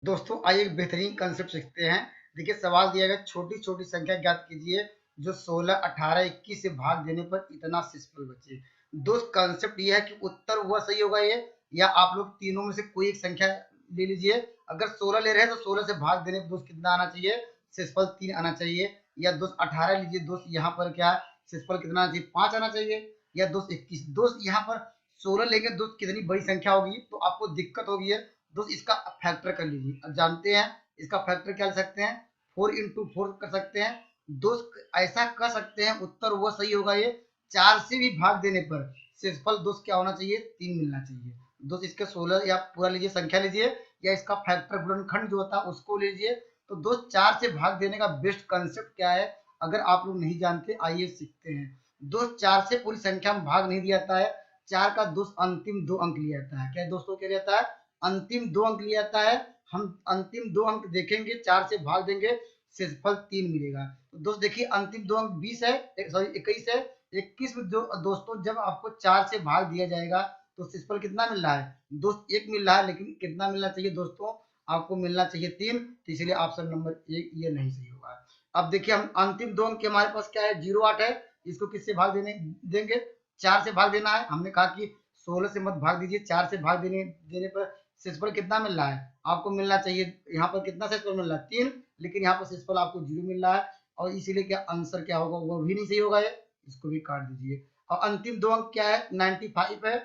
दोस्तों आइए एक बेहतरीन कंसेप्ट सीखते हैं। देखिए सवाल दिया गया, छोटी छोटी संख्या ज्ञात कीजिए जो 16, 18, 21 से भाग देने पर इतना शेषफल बचे। दोस्त कंसेप्ट ये है कि उत्तर वह सही होगा ये, या आप लोग तीनों में से कोई एक संख्या ले लीजिए। अगर 16 ले रहे हैं तो 16 से भाग देने पर दोस्त कितना आना चाहिए, शेषफल 3 आना चाहिए। या दोस्त 18 लीजिए, दोस्त यहाँ पर क्या शेषफल कितना आना चाहिए, 5 आना चाहिए। या दोस्त 21, दोस्त यहाँ पर 16 लेंगे दोस्त कितनी बड़ी संख्या होगी तो आपको दिक्कत होगी है। दोस्त इसका फैक्टर कर लीजिए। अब जानते हैं इसका फैक्टर क्या ले सकते हैं, 4 इंटू 4 कर सकते हैं। दोस्त ऐसा कर सकते हैं, उत्तर वो सही होगा ये। 4 से भी भाग देने पर शेषफल दोस्त क्या होना चाहिए, 3 मिलना चाहिए। दोस्त इसके 16 या पूरा लीजिए, संख्या लीजिए, या इसका फैक्टर गुणनखंड जो होता है उसको लीजिए। तो दोस्त 4 से भाग देने का बेस्ट कंसेप्ट क्या है, अगर आप लोग नहीं जानते आइए सीखते हैं। दोस्त 4 से पूरी संख्या में भाग नहीं दिया जाता है। 4 का दोस्त अंतिम 2 अंक लिया जाता है। क्या दोस्तों क्या रहता है, अंतिम 2 अंक लिया जाता है। हम अंतिम 2 अंक देखेंगे, 4 से भाग देंगे, शेषफल 3 मिलेगा। तो दोस्त देखिए अंतिम 2 अंक 20 है, सॉरी 21 है। 21 में दोस्तों जब आपको 4 से भाग दिया जाएगा तो शेषफल कितना मिल रहा है, दोस्त 1 मिल रहा है। लेकिन कितना मिलना चाहिए दोस्तों, आपको मिलना चाहिए 3। तो इसलिए ऑप्शन नंबर 1 ये नहीं सही होगा। अब देखिए हम अंतिम 2 अंक के हमारे पास क्या है, 08 है। इसको किससे भाग देंगे, 4 से भाग देना है। हमने कहा कि 16 से मत भाग दीजिए, 4 से भाग देने पर शेषफल कितना मिल रहा है, आपको मिलना चाहिए यहाँ पर कितना शेषफल मिल रहा है, 3। लेकिन यहाँ पर शेषफल आपको 0 मिल रहा है, और इसीलिए क्या आंसर क्या होगा, वो भी नहीं सही होगा ये, इसको भी काट दीजिए। और अंतिम 2 अंक क्या है, 95 है।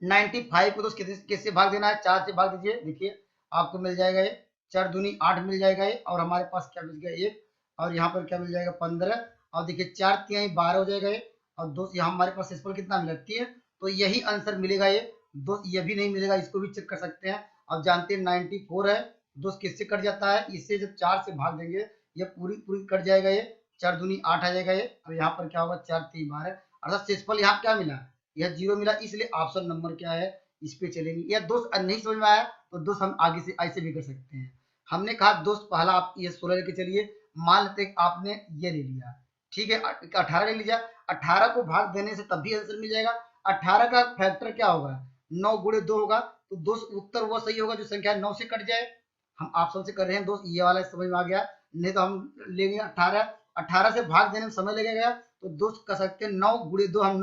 95 को तो किससे भाग देना है, 4 से भाग दीजिए। देखिए आपको मिल जाएगा ये 4 दूनी 8 मिल जाएगा ये, और हमारे पास क्या मिल गया 1, और यहाँ पर क्या मिल जाएगा 15। और देखिए 4 तिहाई 12 हो जाएगा ये। और दोस्त यहाँ हमारे पास शेषफल कितना मिला 3, तो यही आंसर मिलेगा ये। दोस्त ये भी नहीं मिलेगा, इसको भी चेक कर सकते हैं। अब जानते हैं 94 है, दोस्त किससे कट जाता है, इससे जब 4 से भाग देंगे ये पूरी पूरी कट जाएगा ये, 4 दूनी 8 आ जाएगा ये। और यहाँ पर क्या होगा 4 3 12, अर्थात शेषफल यहाँ क्या मिला, यह 0 मिला। इसलिए ऑप्शन नंबर क्या है, इस पे चलेंगे। या दोस्त नहीं समझ में आया तो दोस्त हम आगे से ऐसे भी कर सकते हैं। हमने कहा दोस्त पहला आप ये 16 लेके चलिए, मान लेते आपने ये ले लिया, ठीक है 18 ले लीजिए। 18 को भाग देने से तब भी आंसर मिल जाएगा। 18 का फैक्टर क्या होगा, 9 गुणे 2 होगा। तो दोस्त उत्तर वो सही होगा जो संख्या 9 से कट जाए। हम ऑप्शन से कर रहे हैं दोस्त, ये वाला समझ में आ गया। नहीं तो हम लेंगे 18, 18 से भाग देने में समय लगेगा। तो दोस्त कर सकते हैं 9 गुणे 2, हम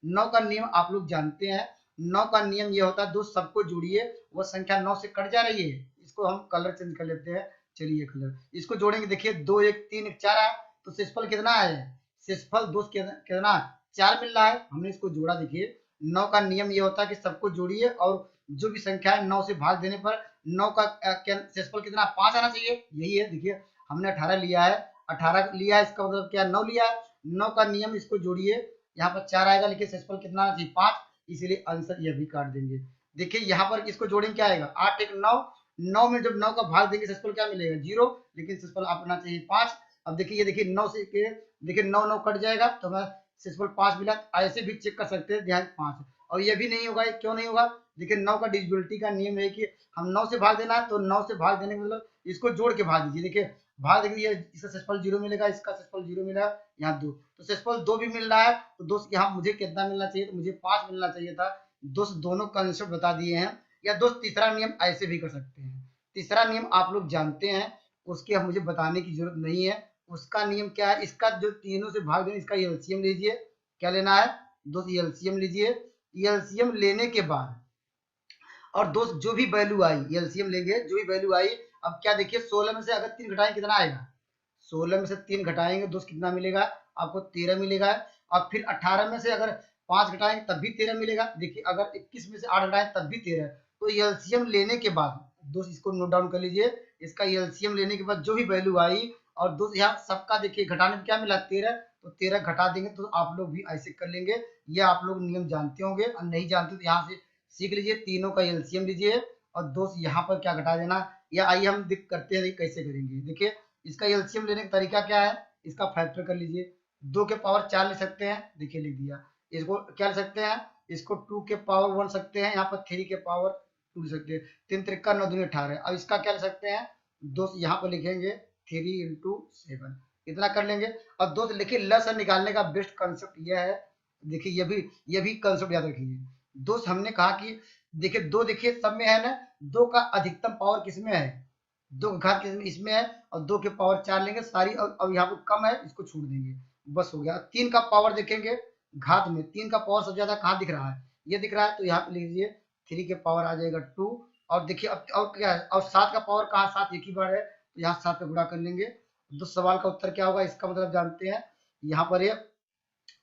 9 का नियम आप लोग जानते हैं। 9 का नियम ये होता है दोस्त, सबको जोड़िए, वो संख्या 9 से कट जा रही है। इसको हम कलर चेंज कर लेते हैं, चलिए कलर इसको जोड़ेंगे। देखिए 2 1 3 1 4 है, तो शेषफल कितना है, शेषफल दोस्त कितना 4 मिल रहा है। हमने इसको जोड़ा। देखिए 9 का नियम ये होता है कि सबको जोड़िए, और जो भी संख्या है 9 से भाग देने पर 9 का शेषफल कितना 5 आना चाहिए, यही है। देखिए हमने 18 लिया है, 18 लिया है, इसका मतलब क्या 9 लिया है। 9 का नियम, इसको जोड़िए, यहाँ पर 4 आएगा, लेकिन शेषफल कितना आना चाहिए 5, इसीलिए आंसर यह भी काट देंगे। देखिए यहाँ पर इसको जोड़ेंगे क्या आएगा 8 1 9, 9 में जब 9 का भाग देंगे शेषफल क्या मिलेगा 0, लेकिन शेषफल आपको आना चाहिए 5। अब देखिए ये देखिए 9 से देखिए 9 9 कट जाएगा, तो हमें शेषफल 5 मिला। ऐसे भी चेक कर सकते हैं, ध्यान 5। और ये भी नहीं होगा, ये क्यों नहीं होगा, देखिए 9 का डिविजिबिलिटी का नियम है कि हम 9 से भाग देना है, तो 9 से भाग देने का मतलब इसको जोड़ के भाग दीजिए। देखिए भाग देंगे, ये इसका शेषफल 0 मिलेगा, इसका शेषफल 0 मिला, यहाँ 2, तो शेषफल 2 भी मिल रहा है। तो दोस्त यहाँ मुझे कितना मिलना चाहिए, तो मुझे 5 मिलना चाहिए था। दोस्त दोनों कंसेप्ट बता दिए हैं। या दोस्त तीसरा नियम ऐसे भी कर सकते हैं। तीसरा नियम आप लोग जानते हैं, उसकी अब मुझे बताने की जरूरत नहीं है। उसका नियम क्या है, इसका जो तीनों से भाग देना, इसका एलसीएम लीजिए। क्या लेना है दोस्त, एलसीएम लीजिए। एलसीएम लेने के बाद, और दोस्त जो भी वैल्यू आई, एलसीएम लेंगे जो भी वैल्यू आई। अब क्या देखिए 16 में से अगर 3 घटाएं कितना आएगा, 16 में से 3 घटाएंगे दोस्त कितना मिलेगा, आपको 13 मिलेगा। और फिर 18 में से अगर 5 घटाएंगे तब भी 13 मिलेगा। देखिए अगर 21 में से 8 घटाएं तब भी 13। तो एलसीएम लेने के बाद दोस्त इसको नोट डाउन कर लीजिए, इसका एलसीएम लेने के बाद जो भी वैल्यू आई, और दोस्त यहाँ सबका देखिए घटाने में क्या मिला 13, तो 13 घटा देंगे। तो आप लोग भी ऐसे कर लेंगे, ये आप लोग नियम जानते होंगे, और नहीं जानते तो यहाँ से सीख लीजिए। तीनों का एलसीएम लीजिए, और दोस्त यहाँ पर क्या घटा देना, या आइए हम करते हैं कैसे करेंगे। देखिए इसका एलसीएम लेने का तरीका क्या है, इसका फैक्टर कर लीजिए। 2 के पावर 4 ले सकते हैं, देखिए लिख दिया। इसको क्या ले सकते हैं, इसको 2 के पावर 1 सकते हैं, यहाँ पर 3 के पावर 2 ले सकते हैं। 3 त्रिका 9 दूनी 18। अब इसका क्या ले सकते हैं दोस्त, यहाँ पर लिखेंगे 3 इंटू 7, इतना कर लेंगे। और दोस्त लिखिए लसन निकालने का बेस्ट कंसेप्ट यह है। देखिए ये भी कंसेप्ट याद रखिए दोस्त। हमने कहा कि देखिए दो, देखिए सब में है ना, दो का अधिकतम पावर किसमें है, दो का घात किसमें, इसमें है, और दो के पावर 4 लेंगे सारी, और अब यहाँ पे कम है इसको छोड़ देंगे, बस हो गया। तीन का पावर देखेंगे घात में, तीन का पावर सबसे ज्यादा कहाँ दिख रहा है, ये दिख रहा है, तो यहाँ पे लीजिए 3 के पावर आ जाएगा 2। और देखिए अब और क्या है, और 7 का पावर कहाँ, 7 एक ही बार है, तो यहाँ 7 पे गुणा कर लेंगे। तो सवाल का उत्तर क्या होगा, इसका मतलब जानते हैं, यहाँ पर ये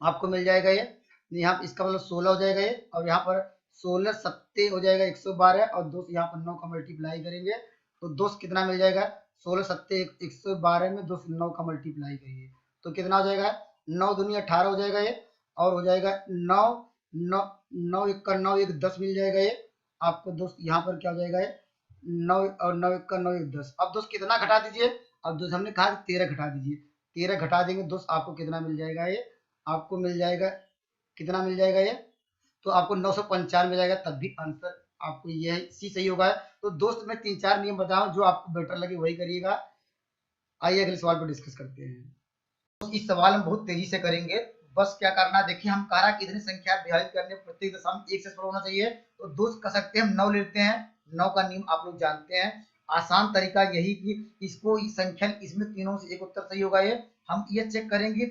आपको मिल जाएगा, ये यहाँ इसका मतलब 16 हो जाएगा ये, और यहाँ पर 16 सत्ते हो जाएगा 112, और दोस्त यहाँ पर 9 का मल्टीप्लाई करेंगे तो दोस्त कितना मिल जाएगा, 16 सत्ते 112 में दोस्त 9 का मल्टीप्लाई करिए तो कितना हो जाएगा, 9 दूनी 18 हो जाएगा ये, और हो जाएगा 9, 9, 9 एक का 9 एक 10 मिल जाएगा ये आपको दोस्त, यहाँ पर क्या हो जाएगा ये 9, और 9 एक का 9 एक 10। अब दोस्त कितना घटा दीजिए, अब दोस्त हमने कहा 13 घटा दीजिए, 13 घटा देंगे दोस्त आपको कितना मिल जाएगा, ये आपको मिल जाएगा, कितना मिल जाएगा ये, तो आपको 995 जाएगा, तब भी आंसर आपको ये सी सही होगा। तो दोस्त मैं 3-4 नियम बताऊं, जो आपको बेटर लगे वही करिएगा। आइए अगले सवाल पर डिस्कस करते हैं। तो इस सवाल हम बहुत तेजी से करेंगे, बस क्या करना है, देखिए हम कहा कि इतनी संख्या विभाजित करने प्रत्येक दशमलव एक से स्मरण होना चाहिए, तो दोस्त कर सकते हैं हम 9 लेते हैं, 9 का नियम आप लोग जानते हैं। आसान तरीका यही कि इसको इस संख्या इसमें तीनों से एक उत्तर सही होगा, ये हम ये चेक करेंगे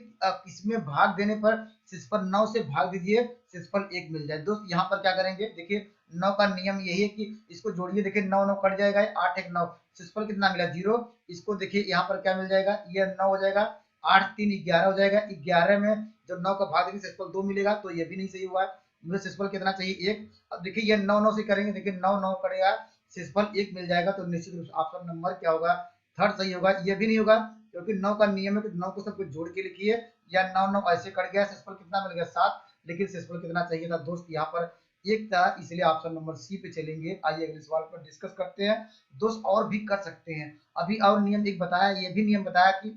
इसमें भाग देने पर सिस्पल 9 से भाग दीजिए, सिस्पल 1 मिल जाए। दोस्त यहाँ पर क्या करेंगे, देखिए 9 का नियम यही है कि इसको जोड़िए, देखिए 9 9 कट जाएगा, 8 1 9, सिस्पल कितना मिला 0, इसको देखिए यहाँ पर क्या मिल जाएगा, ये 9 हो जाएगा, 8 3 11 हो जाएगा, 11 में जब 9 का भाग देंगे सिस्पल 2 मिलेगा, तो ये भी नहीं सही हुआ है, मुझे सिस्पल कितना चाहिए 1। अब देखिए ये 9 9 से करेंगे, देखिए 9 9 करेगा, सिस्पल 1 मिल जाएगा, तो निश्चित रूप से ऑप्शन नंबर क्या होगा, थर्ड सही होगा। ये भी नहीं होगा क्योंकि 9 का नियम है कि 9 को सब कुछ जोड़ के लिखिए, या 9 9 ऐसे कट गया, सिस्पल कितना मिल गया 7, लेकिन सिस्पल कितना चाहिए था दोस्त, यहाँ पर एक था, इसलिए ऑप्शन नंबर सी पे चलेंगे। आइए अगले सवाल पर डिस्कस करते हैं। दोस्त और भी कर सकते हैं, अभी और नियम एक बताया, ये भी नियम बताया कि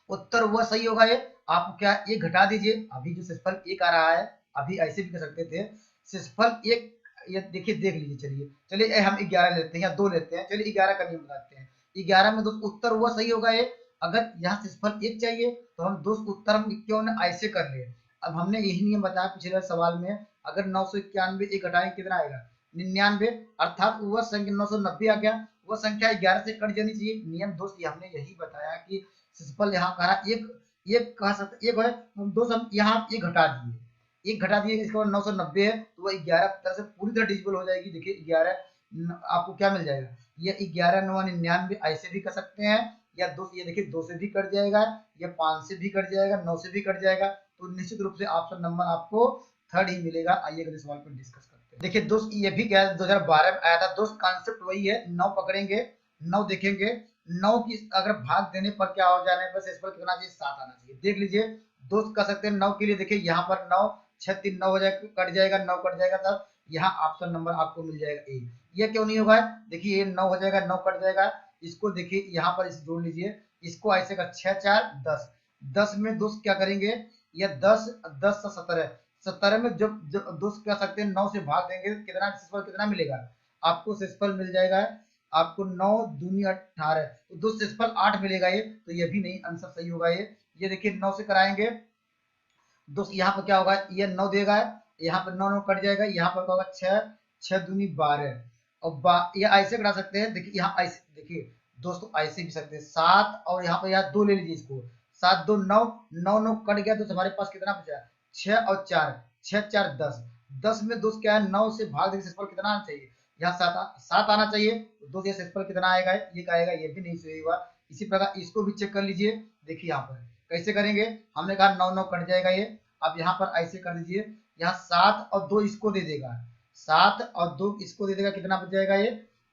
उत्तर वह सही होगा, ये आप क्या एक घटा दीजिए, अभी जो सिस्पल एक आ रहा है, अभी ऐसे भी कर सकते थे, सिस्पल एक, ये देखिए देख लीजिए, चलिए चलिए हम 11 लेते हैं या 2 लेते हैं, चलिए 11 का नियम बताते हैं। 11 में दोस्त उत्तर वह सही होगा, ये अगर यहाँ सिस्पल 1 चाहिए तो हम दोस्त उत्तर हम क्यों ना ऐसे कर ले। अब हमने यही नियम बताया पिछले सवाल में, अगर 991 एक घटाएंगे कितना आएगा 99, अर्थात वह संख्या 990 आ गया, वह संख्या 11 से कट जानी चाहिए। नियम दोस्त ये हमने यही बताया कि सिंपल यहाँ कहा एक, एक कह सकते एक है, हम दो हम यहाँ एक घटा दिए, एक घटा दिए, इसके बाद 990 है, तो वह 11 तरह से पूरी तरह डिजिबल हो जाएगी। देखिए 11 आपको क्या मिल जाएगा, ये 11 9 99 ऐसे भी कर सकते हैं, या दो, ये देखिए 2 से भी कट जाएगा, या 5 से भी कट जाएगा, 9 से भी कट जाएगा, तो निश्चित रूप से ऑप्शन नंबर आपको थर्ड ही मिलेगा। आइए अगले सवाल पर डिस्कस करते हैं। देखिए दोस्त ये भी क्या 2012 में आया था दोस्त, कॉन्सेप्ट वही है, 9 पकड़ेंगे, 9 देखेंगे, 9 की अगर भाग देने पर क्या हो जाने पर इस पर कितना चाहिए 7 आना चाहिए। देख लीजिए दोस्त कर सकते हैं 9 के लिए, देखिए यहाँ पर 9 6 3 9 हो जाएगा, कट जाएगा 9 कट जाएगा, तब यहाँ ऑप्शन नंबर आपको मिल जाएगा ए। ये क्यों नहीं होगा, देखिए ये 9 हो जाएगा, 9 कट जाएगा, इसको देखिए यहाँ पर इसे जोड़ लीजिए, इसको ऐसे कर 6 4 10, 10 में दोस्त क्या करेंगे, ये 10 10 से 17, 17 में जब दोस्त क्या सकते हैं 9 से भाग देंगे, कितना सिस्पल कितना मिलेगा आपको, सिस्पल मिल जाएगा आपको 9 दूनी 18, तो दो सिस्पल 8 मिलेगा, ये तो ये भी नहीं आंसर सही होगा। ये देखिए 9 से कराएंगे दोस्त, यहाँ पर क्या होगा, ये 9 देगा, यहाँ पर 9 9 कट जाएगा, यहाँ पर क्या होगा 6 6 दूनी 12, और ये ऐसे करा सकते हैं, देखिए यहाँ ऐसे, देखिए दोस्तों ऐसे भी सकते हैं 7, और यहाँ पर यहाँ 2 ले लीजिए, इसको 7 2 9 9 9 कट गया, तो हमारे पास कितना बचा 6 और 4 6 4 10, 10 में दोस्त क्या है 9 से भाग देंगे, सिस्पल कितना आना चाहिए, यहाँ 7 आना चाहिए, तो दोस्त ये सिस्पल कितना आएगा, ये आएगा, ये भी नहीं सही हुआ। इसी प्रकार इसको भी चेक कर लीजिए, देखिए यहाँ पर कैसे करेंगे, हमने कहा 9 9 कट जाएगा ये, अब यहाँ पर ऐसे कर दीजिए, यहाँ 7 और 2 इसको दे देगा, 7 और 2 इसको दे देगा, कितना बच जाएगा ये,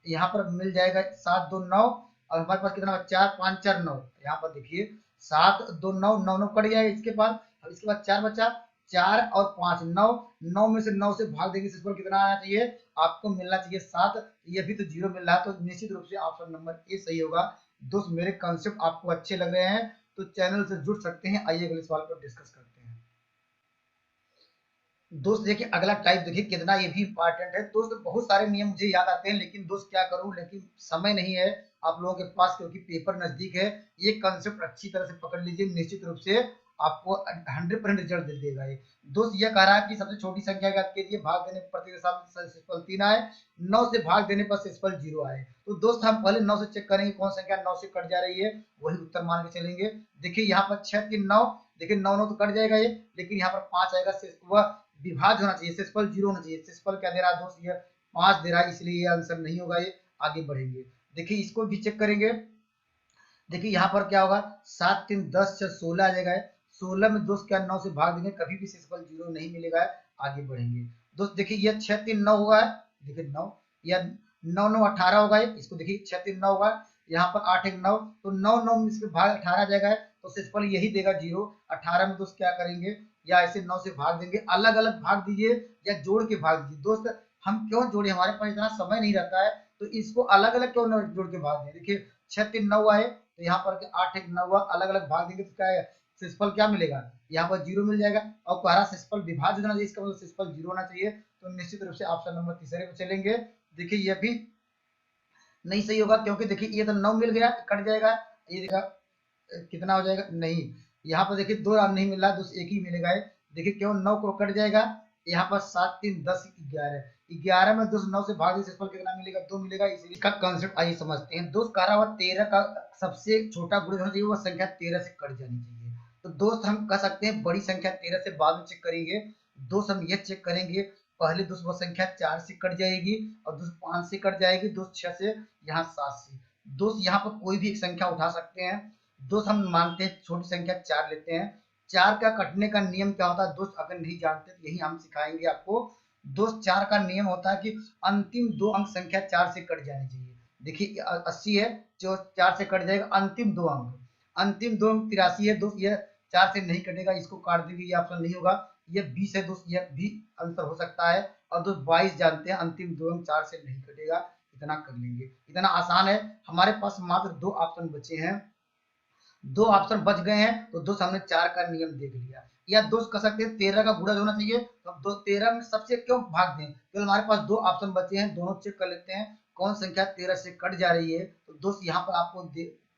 यहाँ पर मिल जाएगा 7 2 9, और हमारे पास कितना 4 5 4 9, यहाँ पर देखिए 7 2 9 9 9 कट जाएगा इसके बाद, अब इसके बाद 4 बचा, 4 और 5 9, 9 में से 9 से भाग देंगे, इस पर कितना आना चाहिए आपको, मिलना चाहिए 7, ये भी तो 0 मिल रहा है, तो निश्चित रूप से ऑप्शन नंबर ए सही होगा। दोस्त मेरे कॉन्सेप्ट आपको अच्छे लग रहे हैं तो चैनल से जुड़ सकते हैं। आइए अगले सवाल पर डिस्कस करते हैं। दोस्त देखिए अगला टाइप देखिए कितना ये भी इंपॉर्टेंट है दोस्त, बहुत सारे नियम मुझे याद आते हैं, लेकिन दोस्त क्या करूं, लेकिन समय नहीं है आप लोगों के पास, क्योंकि पेपर नजदीक है। ये कंसेप्ट अच्छी तरह से पकड़ लीजिए, निश्चित रूप से आपको 100% रिजल्ट दे देगा ये। दोस्त ये कह रहा है कि सबसे छोटी संख्या ज्ञात कीजिए, भाग देने पर प्रतिशतफल 3 आए, 9 से भाग देने पर शेषफल 0 आए। तो दोस्त हम पहले 9 से चेक करेंगे कौन संख्या 9 से कट जा रही है, वही उत्तर मान के चलेंगे। देखिए यहाँ पर 6 3 9, देखिए 9 9 तो कट जाएगा ये, लेकिन यहाँ पर 5 आएगा, वह विभाज्य होना चाहिए, शेषफल 0 होना चाहिए। शेषफल क्या दे रहा है दोस्त, ये 5 दे रहा है, इसलिए ये आंसर नहीं होगा ये। आगे बढ़ेंगे, देखिए इसको भी चेक करेंगे। देखिए यहाँ पर क्या होगा, 7 3 10 6 16 आ जाएगा। 16 में दोस्त क्या 9 से भाग देंगे, कभी भी शेषफल 0 नहीं मिलेगा। आगे बढ़ेंगे दोस्त, देखिए ये 6 3 9 होगा, देखिए 9 या 9 9 18 होगा, इसको देखिए 6 3 9 होगा, यहाँ पर 8 1 9, तो 9 9 में इसके भाग 18 आ जाएगा, तो शेषफल यही देगा 0। 18 में दोस्त क्या करेंगे, या ऐसे 9 से भाग देंगे, अलग अलग भाग दीजिए या जोड़ के भाग दीजिए। दोस्त हम क्यों जोड़े, हमारे पास इतना समय नहीं रहता है, तो इसको अलग अलग क्यों न जोड़ के भाग दें। देखिए 6 3 9 आए, तो यहाँ पर 8 1 9 अलग अलग भाग देंगे तो क्या है, शेषफल क्या मिलेगा, यहाँ पर 0 मिल जाएगा। और कह शेषफल विभाज्य होना चाहिए, इसका मतलब शेषफल 0 होना चाहिए। तो निश्चित रूप से ऑप्शन नंबर तीसरे पे चलेंगे। देखिए ये भी नहीं सही होगा, क्योंकि देखिए ये तो 9 मिल गया, कट जाएगा, ये देखा कितना हो जाएगा, नहीं, यहाँ पर देखिए 2 नहीं मिल रहा, दोस्त 1 ही मिलेगा। देखिए क्यों 9 को कट जाएगा, यहाँ पर 7 3 10 11, 11 में दोस्त 9 से भाग दे, शेषफल कितना मिलेगा, 2 मिलेगा। इसलिए इसका कंसेप्ट आइए समझते हैं। दोस्त कह रहा हुआ 13 का सबसे छोटा गुणज होना चाहिए, वह संख्या 13 से कट जानी चाहिए। तो दोस्त हम कह सकते हैं बड़ी संख्या 13 से बाद में चेक करेंगे। दोस्त हम ये चेक करेंगे, पहले दोस्त वो संख्या 4 से कट जाएगी, और दोस्त 5 से कट जाएगी, दोस्त 6 से, यहाँ 7 से। दोस्त यहाँ पर कोई भी एक संख्या उठा सकते हैं। दोस्त हम मानते हैं छोटी संख्या 4 लेते हैं। 4 का कटने का नियम क्या होता है दोस्त, अगर नहीं जानते तो यही हम सिखाएंगे आपको। दोस्त 4 का नियम होता है कि अंतिम 2 अंक संख्या 4 से कट जानी चाहिए। देखिए 80 है, जो 4 से कट जाएगा, अंतिम 2 अंक, अंतिम 2 अंक 83 है दोस्त, ये 4 से नहीं कटेगा, इसको काट देंगे, ये ऑप्शन नहीं होगा। ये 20 है दोस्त, ये भी आंसर हो सकता है। और दोस्त 22 जानते हैं, अंतिम 2 अंक 4 से नहीं कटेगा। इतना कर लेंगे, इतना आसान है। हमारे पास मात्र 2 ऑप्शन बचे हैं, 2 ऑप्शन बच गए हैं, तो दोस्त हमने 4 का नियम देख लिया। या दोस्त कह सकते हैं 13 का गुणज होना चाहिए, तो अब 13 में सबसे क्यों भाग दें, तो हमारे पास 2 ऑप्शन बचे हैं, दोनों चेक कर लेते हैं कौन संख्या 13 से कट जा रही है। तो दोस्त यहाँ पर आपको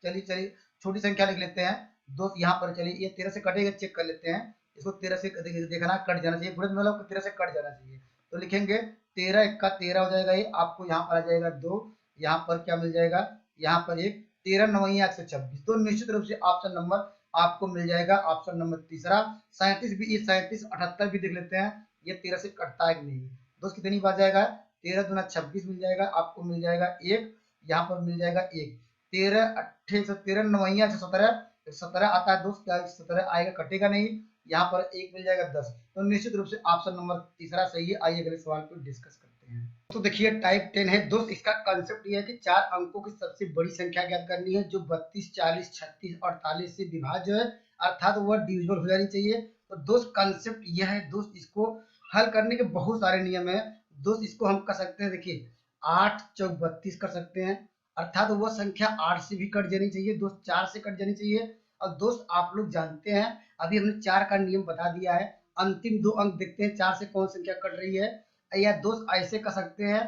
चलिए छोटी संख्या लिख लेते हैं। दोस्त यहाँ पर चलिए ये 13 से कटेगा, चेक कर लेते हैं। इसको 13 से देखना कट जाना चाहिए, गुणज मतलब 13 से कट जाना चाहिए। तो लिखेंगे 13 1 का 13 हो जाएगा, ये आपको यहाँ पर आ जाएगा 2, यहाँ पर क्या मिल जाएगा, यहाँ पर 1, 13 9 126। तो निश्चित रूप से ऑप्शन नंबर आपको मिल जाएगा, ऑप्शन नंबर तीसरा। 37 भी, ये 37 78 भी देख लेते हैं, ये 13 से कटता है कि नहीं। दोस्त कितनी बार जाएगा, 13 दूना 26 मिल जाएगा, आपको मिल जाएगा 1, यहाँ पर मिल जाएगा 1, 13 8 13 9 17, 17 आता है दोस्त, क्या 17 आएगा, कटेगा नहीं, यहाँ पर 1 मिल जाएगा 10। तो निश्चित रूप से ऑप्शन नंबर तीसरा सही है। आइए अगले सवाल को डिस्कस करते हैं। तो देखिए टाइप 10 है दोस्त, इसका कंसेप्ट ये है कि 4 अंकों की सबसे बड़ी संख्या ज्ञात करनी है, जो 32 40 36 48 से विभाज्य है, अर्थात वह डिविजिबल हो जानी चाहिए। तो दोस्त कंसेप्ट यह है दोस्त, इसको हल करने के बहुत सारे नियम है दोस्त। इसको हम कर सकते हैं, देखिए 8 चौक 32 कर सकते हैं, अर्थात वह संख्या 8 से भी कट जानी चाहिए दोस्त, 4 से कट जानी चाहिए। और दोस्त आप लोग जानते हैं, अभी हमने 4 का नियम बता दिया है। अंतिम 2 अंक देखते हैं 4 से कौन संख्या कट रही है। या दोस्त ऐसे कर सकते हैं,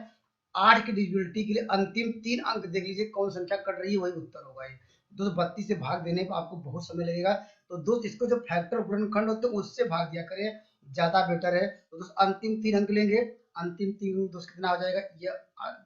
8 की डिविजिबिलिटी के लिए अंतिम 3 अंक देख लीजिए कौन संख्या कट रही है, वही उत्तर होगा। ये दोस्त 32 से भाग देने पर आपको बहुत समय लगेगा, तो दोस्त इसको जो फैक्टर गुणनखंड होते हैं उससे भाग दिया करें, ज्यादा बेटर है। तो दोस्त अंतिम 3 अंक लेंगे, अंतिम 3 दोस्त कितना हो जाएगा, ये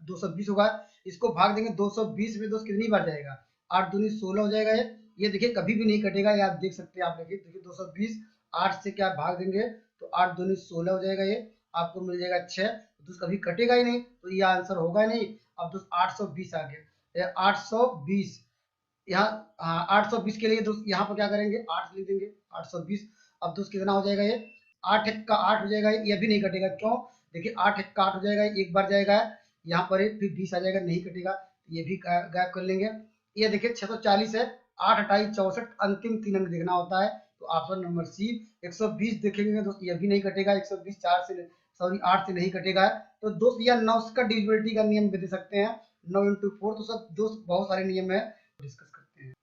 220 होगा। इसको भाग देंगे 220 में दोस्त कितनी बार जाएगा, 8 दूनी 16 हो जाएगा। ये देखिए कभी भी नहीं कटेगा, ये आप देख सकते हैं। आप देखिए 220 8 से क्या भाग देंगे, तो 8 दूनी 16 हो जाएगा, ये आपको मिल जाएगा 6, तो कभी कटेगा ही नहीं, तो ये आंसर होगा ही नहीं। अब दोस्त 820 आ गया, 820 यहाँ, 820 के लिए दोस्त यहाँ पर क्या करेंगे, 8 लिख देंगे, 820। अब दोस्त कितना हो जाएगा, ये 8 1 का 8 हो जाएगा, ये भी नहीं कटेगा, क्यों, देखिए 8 1 का 8 हो जाएगा, एक बार जाएगा, यहाँ पर फिर 20 आ जाएगा, नहीं कटेगा, ये भी गायब कर लेंगे। ये देखिए 640 है, 8 28 64, अंतिम 3 अंक देखना होता है, तो ऑप्शन नंबर सी। 120 देखेंगे दोस्त, ये भी नहीं कटेगा, 120 4 से सॉरी 8 से नहीं कटेगा। तो दोस्त या 9 का डिविजिबिलिटी का नियम भी दे सकते हैं, 9 × 4। तो सब दोस्त बहुत सारे नियम है, डिस्कस करते हैं।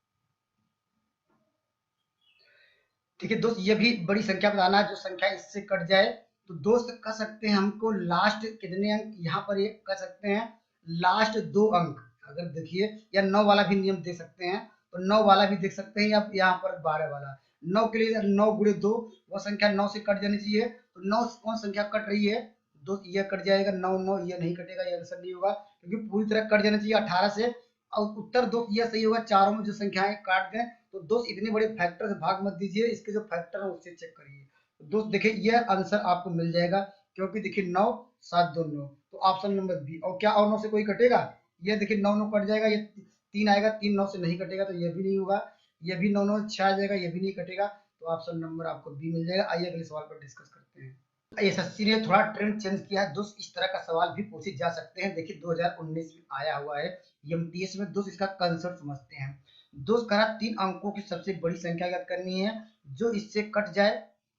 ठीक है दोस्त, ये भी बड़ी संख्या बताना है, जो संख्या इससे कट जाए। तो दोस्त कह सकते हैं हमको लास्ट कितने अंक, यहाँ पर ये कह सकते हैं लास्ट 2 अंक, अगर देखिए, या 9 वाला भी नियम दे सकते हैं, तो 9 वाला भी देख सकते हैं, या यहाँ पर 12 वाला। 9 के लिए 9 गुणे 2, वह संख्या 9 से कट जानी चाहिए। तो 9 से कौन संख्या कट रही है दोस्त, ये कट जाएगा 9 9, ये नहीं कटेगा, ये आंसर नहीं होगा क्योंकि पूरी तरह कट जाना चाहिए 18 से। और उत्तर दोस्त ये सही होगा, चारों में जो संख्याएं काट दें। तो दोस्त इतने बड़े फैक्टर से भाग मत दीजिए, इसके जो फैक्टर है उससे चेक करिए। तो दोस्त देखिए ये आंसर आपको मिल जाएगा, क्योंकि देखिए 9 7 2 9, तो ऑप्शन नंबर बी। और क्या और 9 से कोई कटेगा, ये देखिए 9 9 कट जाएगा, ये 3 आएगा, 3 9 से नहीं कटेगा तो ये भी नहीं होगा, ये भी 9 9 6 आ जाएगा, ये भी नहीं कटेगा। तो ऑप्शन नंबर आपको बी मिल जाएगा। आइए अगले सवाल पर डिस्कस करते हैं। एसएससी ने थोड़ा ट्रेंड चेंज किया है दोस्त, इस तरह का सवाल भी पूछे जा सकते हैं। देखिए 2019 में आया हुआ है एमटीएस में दोस्त, इसका कंसेप्ट समझते हैं। दोस्त कहा 3 अंकों की सबसे बड़ी संख्या ज्ञात करनी है, जो इससे कट जाए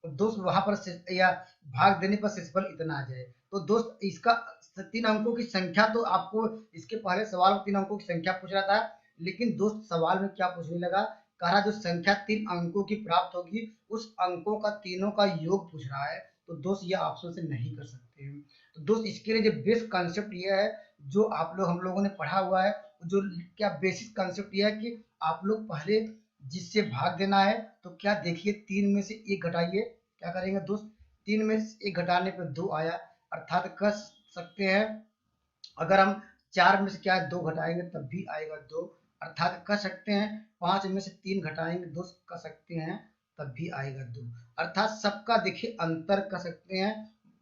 तो दोस्त वहां पर या भाग देने पर शेषफल इतना आ जाए। तो दोस्त इसका 3 अंकों की संख्या, तो आपको इसके पहले सवाल में 3 अंकों की संख्या पूछ रहा था, लेकिन दोस्त सवाल में क्या पूछने लगा, कहा जो संख्या 3 अंकों की प्राप्त होगी उस अंकों का तीनों का योग पूछ रहा है। तो दोस्त ये ऑप्शन से नहीं कर सकते हैं। तो दोस्त इसके लिए जो बेसिक कॉन्सेप्ट ये है, जो हम लोगों ने पढ़ा हुआ है, जो क्या बेसिक कॉन्सेप्ट ये है कि आप लोग पहले जिससे भाग देना है, तो क्या देखिए 3 में से 1 घटाइए, क्या करेंगे दोस्त, 3 में से 1 घटाने पर 2 आया, अर्थात कह सकते हैं अगर हम 4 में से क्या 2 घटाएंगे तब भी आएगा 2, अर्थात कह सकते हैं 5 में से 3 घटाएंगे दोस्त, कह सकते हैं तब भी आएगा 2, अर्थात सबका देखिए अंतर कह सकते हैं।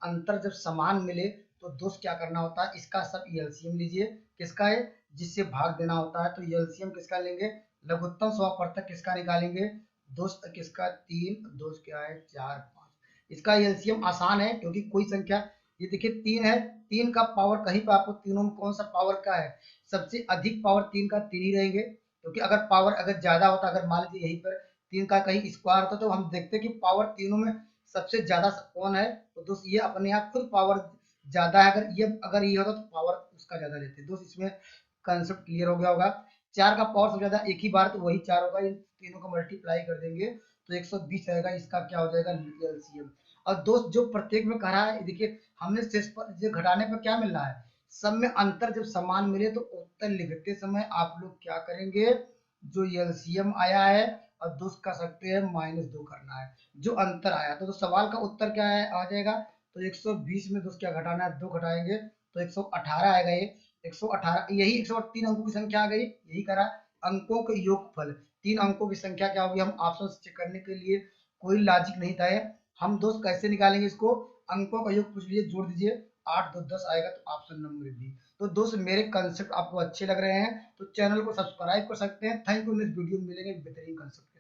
अंतर जब समान मिले तो दोस्त क्या करना होता है, इसका सब एलसीएम लीजिए, किसका है जिससे भाग देना होता है, तो एलसीएम किसका लेंगे, लघुत्तम समापवर्तक किसका निकालेंगे दोस्त, किसका 3, दोस्त क्या है 4 5। इसका एलसीएम आसान है क्योंकि कोई संख्या, ये देखिए 3 है, 3 का पावर कहीं पर आपको तीनों में कौन सा पावर का है, सबसे अधिक पावर 3 का 3 ही रहेंगे, क्योंकि अगर पावर अगर ज्यादा होता, अगर मान लीजिए यहीं पर 3 का कहीं स्क्वायर होता तो हम देखते कि पावर तीनों में सबसे ज्यादा कौन है, तो दोस्त ये अपने आप खुद पावर ज्यादा है, अगर ये होता तो पावर उसका ज्यादा लेते दोस्त। इसमें कंसेप्ट क्लियर हो गया होगा। 4 का पावर सबसे ज्यादा एक ही बार तो वही 4 होगा, इन तीनों को मल्टीप्लाई कर देंगे तो 120 आएगा, इसका क्या हो जाएगा एलसीएम। और दोस्त जो प्रत्येक में कहा है देखिए, हमने शेष पर जो घटाने पर क्या मिल रहा है, सब में अंतर जब समान मिले तो उत्तर लिखते समय आप लोग क्या करेंगे, जो एलसीएम आया है और दोस्त कह सकते हैं -2 करना है, जो अंतर आया तो सवाल का उत्तर क्या है आ जाएगा, तो 120 में दोस्त क्या घटाना है 2 घटाएंगे तो 118 आएगा, ये 118, यही 103 अंकों की संख्या आ गई, यही करा अंकों के योगफल, 3 अंकों की संख्या क्या होगी, हम ऑप्शन चेक करने के लिए कोई लॉजिक नहीं था, हम दोस्त कैसे निकालेंगे इसको, अंकों का योग पूछ लीजिए, जोड़ दीजिए 8 2 10 आएगा, तो ऑप्शन नंबर बी। तो दोस्त मेरे कंसेप्ट आपको अच्छे लग रहे हैं तो चैनल को सब्सक्राइब कर सकते हैं। थैंक यू, नेक्स्ट वीडियो में मिलेंगे बेहतरीन कंसेप्ट।